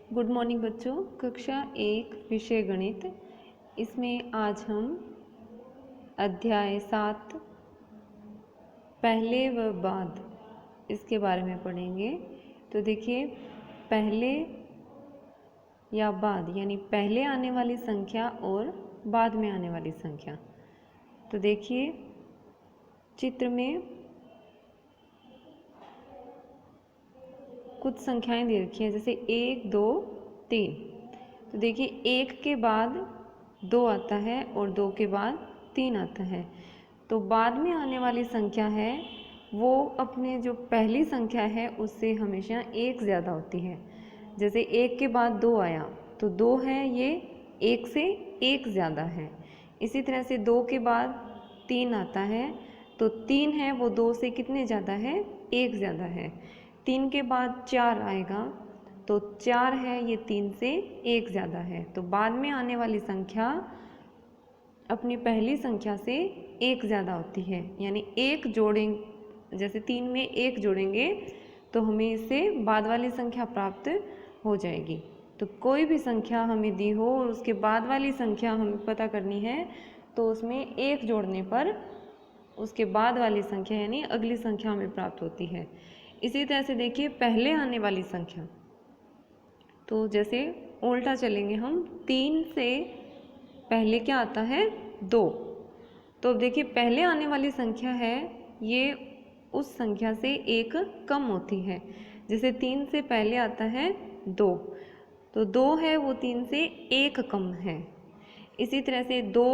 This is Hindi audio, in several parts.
गुड मॉर्निंग बच्चों। कक्षा 1 विषय गणित, इसमें आज हम अध्याय 7 पहले व बाद इसके बारे में पढ़ेंगे। तो देखिए, पहले या बाद यानी पहले आने वाली संख्या और बाद में आने वाली संख्या। तो देखिए चित्र में कुछ संख्याएं दे रखी हैं, जैसे 1 2 3। तो देखिए 1 के बाद 2 आता है और 2 के बाद 3 आता है। तो बाद में आने वाली संख्या है वो अपने जो पहली संख्या है उससे हमेशा 1 ज़्यादा होती है। जैसे 1 के बाद 2 आया तो 2 है, ये 1 से 1 ज़्यादा है। इसी तरह से 2 के बाद 3 आता है तो 3 है वो 2 से कितने ज़्यादा है, 1 ज़्यादा है। 3 के बाद 4 आएगा तो 4 है, ये 3 से 1 ज़्यादा है। तो बाद में आने वाली संख्या अपनी पहली संख्या से 1 ज़्यादा होती है, यानी 1 जोड़ेंगे, जैसे 3 में 1 जोड़ेंगे तो हमें इससे बाद वाली संख्या प्राप्त हो जाएगी। तो कोई भी संख्या हमें दी हो और उसके बाद वाली संख्या हमें पता करनी है तो उसमें 1 जोड़ने पर उसके बाद वाली संख्या यानी अगली संख्या हमें प्राप्त होती है। इसी तरह से देखिए पहले आने वाली संख्या, तो जैसे उल्टा चलेंगे हम, 3 से पहले क्या आता है, 2। तो अब देखिए पहले आने वाली संख्या है ये उस संख्या से 1 कम होती है। जैसे 3 से पहले आता है 2, तो 2 है वो 3 से 1 कम है। इसी तरह से 2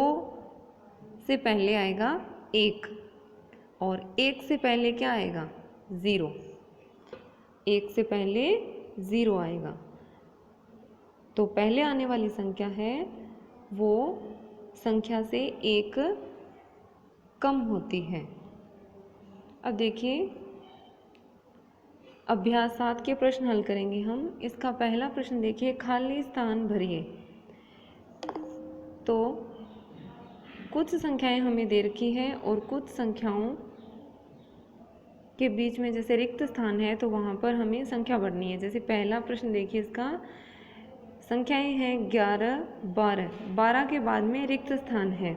से पहले आएगा 1 और 1 से पहले क्या आएगा, 0। 1 से पहले 0 आएगा। तो पहले आने वाली संख्या है वो संख्या से 1 कम होती है। अब देखिए अभ्यास 7 के प्रश्न हल करेंगे हम। इसका पहला प्रश्न देखिए, खाली स्थान भरिए। तो कुछ संख्याएं हमें दे रखी है और कुछ संख्याओं के बीच में जैसे रिक्त स्थान है तो वहाँ पर हमें संख्या भरनी है। जैसे पहला प्रश्न देखिए, इसका संख्याएं हैं 11 12। 12 के बाद में रिक्त स्थान है,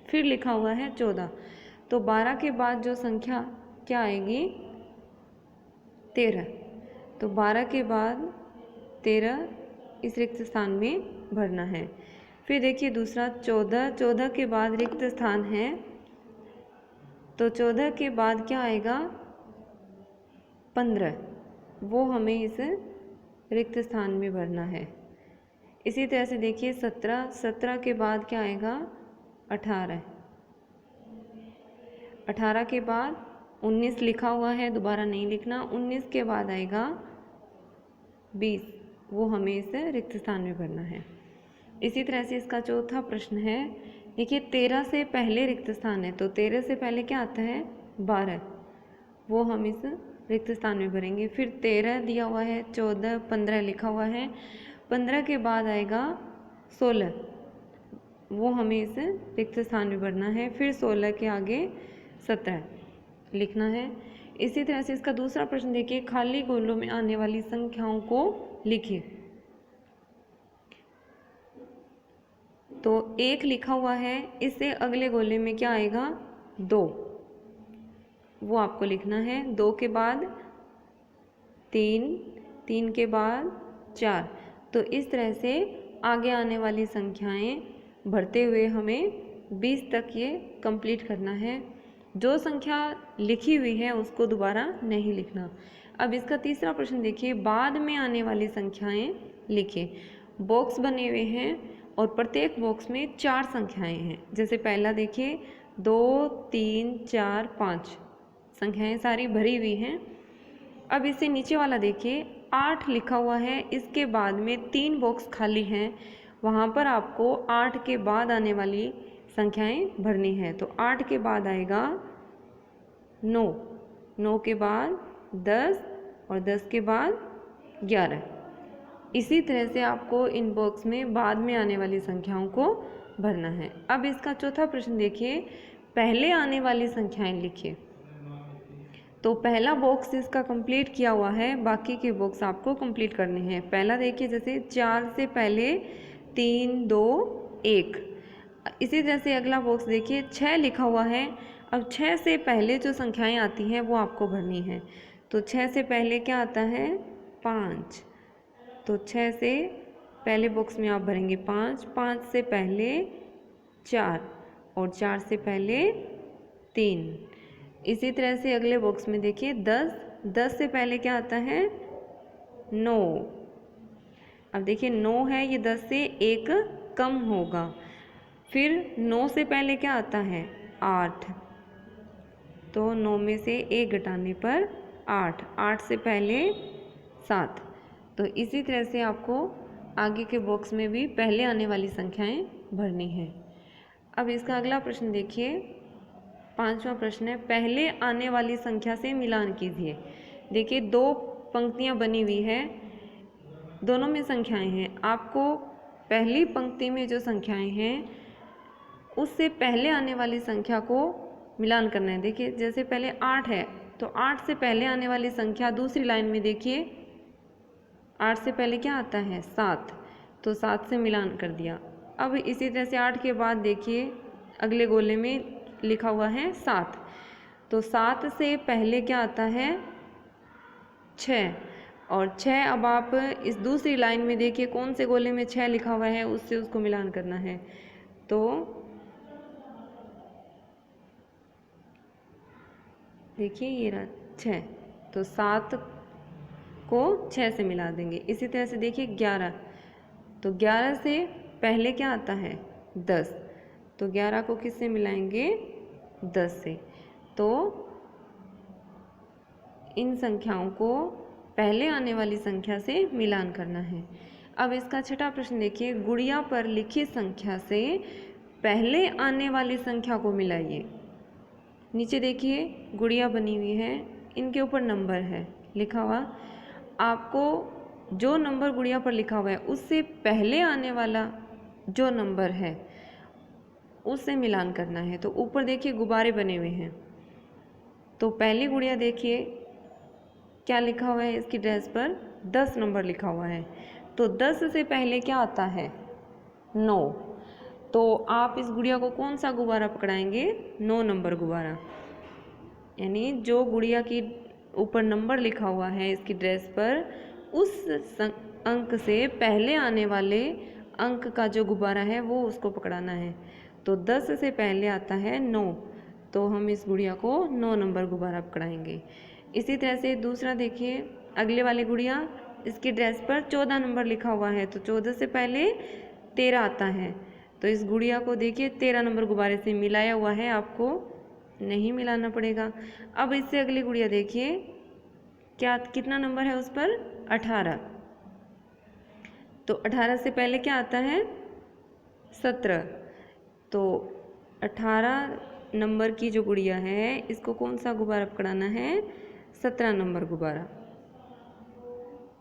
फिर लिखा हुआ है 14। तो 12 के बाद जो संख्या क्या आएगी, 13। तो 12 के बाद 13 इस रिक्त स्थान में भरना है। फिर देखिए दूसरा 14। 14 के बाद रिक्त स्थान है तो 14 के बाद क्या आएगा, 15। वो हमें इस रिक्त स्थान में भरना है। इसी तरह से देखिए 17। 17 के बाद क्या आएगा, 18। 18 के बाद 19 लिखा हुआ है, दोबारा नहीं लिखना। 19 के बाद आएगा 20, वो हमें इस रिक्त स्थान में भरना है। इसी तरह से इसका चौथा प्रश्न है, देखिए 13 से पहले रिक्त स्थान है तो 13 से पहले क्या आता है, 12। वो हम इस रिक्त स्थान में भरेंगे। फिर 13 दिया हुआ है, 14 15 लिखा हुआ है। 15 के बाद आएगा 16, वो हमें इस रिक्त स्थान में भरना है। फिर 16 के आगे 17 लिखना है। इसी तरह से इसका दूसरा प्रश्न देखिए, खाली गोलों में आने वाली संख्याओं को लिखिए। तो 1 लिखा हुआ है, इससे अगले गोले में क्या आएगा, 2, वो आपको लिखना है। 2 के बाद 3, 3 के बाद 4। तो इस तरह से आगे आने वाली संख्याएं भरते हुए हमें 20 तक ये कंप्लीट करना है। जो संख्या लिखी हुई है उसको दोबारा नहीं लिखना। अब इसका तीसरा प्रश्न देखिए, बाद में आने वाली संख्याएं लिखिए। बॉक्स बने हुए हैं और प्रत्येक बॉक्स में 4 संख्याएं हैं। जैसे पहला देखिए 2 3 4 5 संख्याएं सारी भरी हुई हैं। अब इससे नीचे वाला देखिए 8 लिखा हुआ है, इसके बाद में 3 बॉक्स खाली हैं, वहाँ पर आपको 8 के बाद आने वाली संख्याएं भरनी है। तो 8 के बाद आएगा 9, 9 के बाद 10 और 10 के बाद 11। इसी तरह से आपको इन बॉक्स में बाद में आने वाली संख्याओं को भरना है। अब इसका चौथा प्रश्न देखिए, पहले आने वाली संख्याएं लिखिए। तो पहला बॉक्स इसका कंप्लीट किया हुआ है, बाकी के बॉक्स आपको कंप्लीट करने हैं। पहला देखिए, जैसे 4 से पहले 3 2 1। इसी तरह से अगला बॉक्स देखिए 6 लिखा हुआ है। अब 6 से पहले जो संख्याएं आती हैं वो आपको भरनी है। तो 6 से पहले क्या आता है? 5। तो 6 से पहले बॉक्स में आप भरेंगे 5, 5 से पहले 4 और 4 से पहले 3। इसी तरह से अगले बॉक्स में देखिए 10, 10 से पहले क्या आता है? 9। अब देखिए 9 है, ये 10 से 1 कम होगा। फिर 9 से पहले क्या आता है? 8। तो 9 में से 1 घटाने पर 8, 8 से पहले 7। तो इसी तरह से आपको आगे के बॉक्स में भी पहले आने वाली संख्याएं भरनी है। अब इसका अगला प्रश्न देखिए, 5वां प्रश्न है, पहले आने वाली संख्या से मिलान कीजिए। देखिए 2 पंक्तियां बनी हुई है, दोनों में संख्याएं हैं। आपको पहली पंक्ति में जो संख्याएं हैं उससे पहले आने वाली संख्या को मिलान करना है। देखिए जैसे पहले 8 है, तो 8 से पहले आने वाली संख्या दूसरी लाइन में देखिए 8 से पहले क्या आता है? 7। तो 7 से मिलान कर दिया। अब इसी तरह से 8 के बाद देखिए अगले गोले में लिखा हुआ है 7। तो 7 से पहले क्या आता है? 6। और 6 अब आप इस दूसरी लाइन में देखिए कौन से गोले में 6 लिखा हुआ है, उससे उसको मिलान करना है। तो देखिए ये रहा 6, तो 7 को 6 से मिला देंगे। इसी तरह से देखिए 11, तो 11 से पहले क्या आता है? 10। तो 11 को किससे मिलाएंगे? 10 से। तो इन संख्याओं को पहले आने वाली संख्या से मिलान करना है। अब इसका छठा प्रश्न देखिए, गुड़िया पर लिखी संख्या से पहले आने वाली संख्या को मिलाइए। नीचे देखिए गुड़िया बनी हुई है, इनके ऊपर नंबर है लिखा हुआ। आपको जो नंबर गुड़िया पर लिखा हुआ है उससे पहले आने वाला जो नंबर है उससे मिलान करना है। तो ऊपर देखिए गुब्बारे बने हुए हैं। तो पहली गुड़िया देखिए क्या लिखा हुआ है, इसकी ड्रेस पर 10 नंबर लिखा हुआ है। तो 10 से पहले क्या आता है? 9। तो आप इस गुड़िया को कौन सा गुब्बारा पकड़ाएंगे? 9 नंबर गुब्बारा। यानी जो गुड़िया की ऊपर नंबर लिखा हुआ है इसकी ड्रेस पर, उस अंक से पहले आने वाले अंक का जो गुब्बारा है वो उसको पकड़ाना है। तो 10 से पहले आता है 9, तो हम इस गुड़िया को 9 नंबर गुब्बारा पकड़ाएंगे। इसी तरह से दूसरा देखिए, अगले वाली गुड़िया, इसकी ड्रेस पर 14 नंबर लिखा हुआ है। तो 14 से पहले 13 आता है। तो इस गुड़िया को देखिए 13 नंबर गुब्बारे से मिलाया हुआ है, आपको नहीं मिलाना पड़ेगा। अब इससे अगली गुड़िया देखिए क्या कितना नंबर है उस पर? 18। तो 18 से पहले क्या आता है? 17। तो 18 नंबर की जो गुड़िया है इसको कौन सा गुब्बारा पकड़ाना है? 17 नंबर गुब्बारा।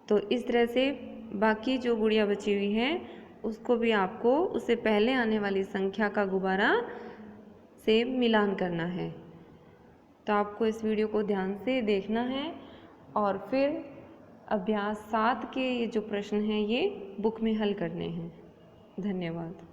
तो इस तरह से बाकी जो गुड़िया बची हुई है उसको भी आपको उससे पहले आने वाली संख्या का गुब्बारा से मिलान करना है। तो आपको इस वीडियो को ध्यान से देखना है और फिर अभ्यास 7 के ये जो प्रश्न हैं ये बुक में हल करने हैं। धन्यवाद।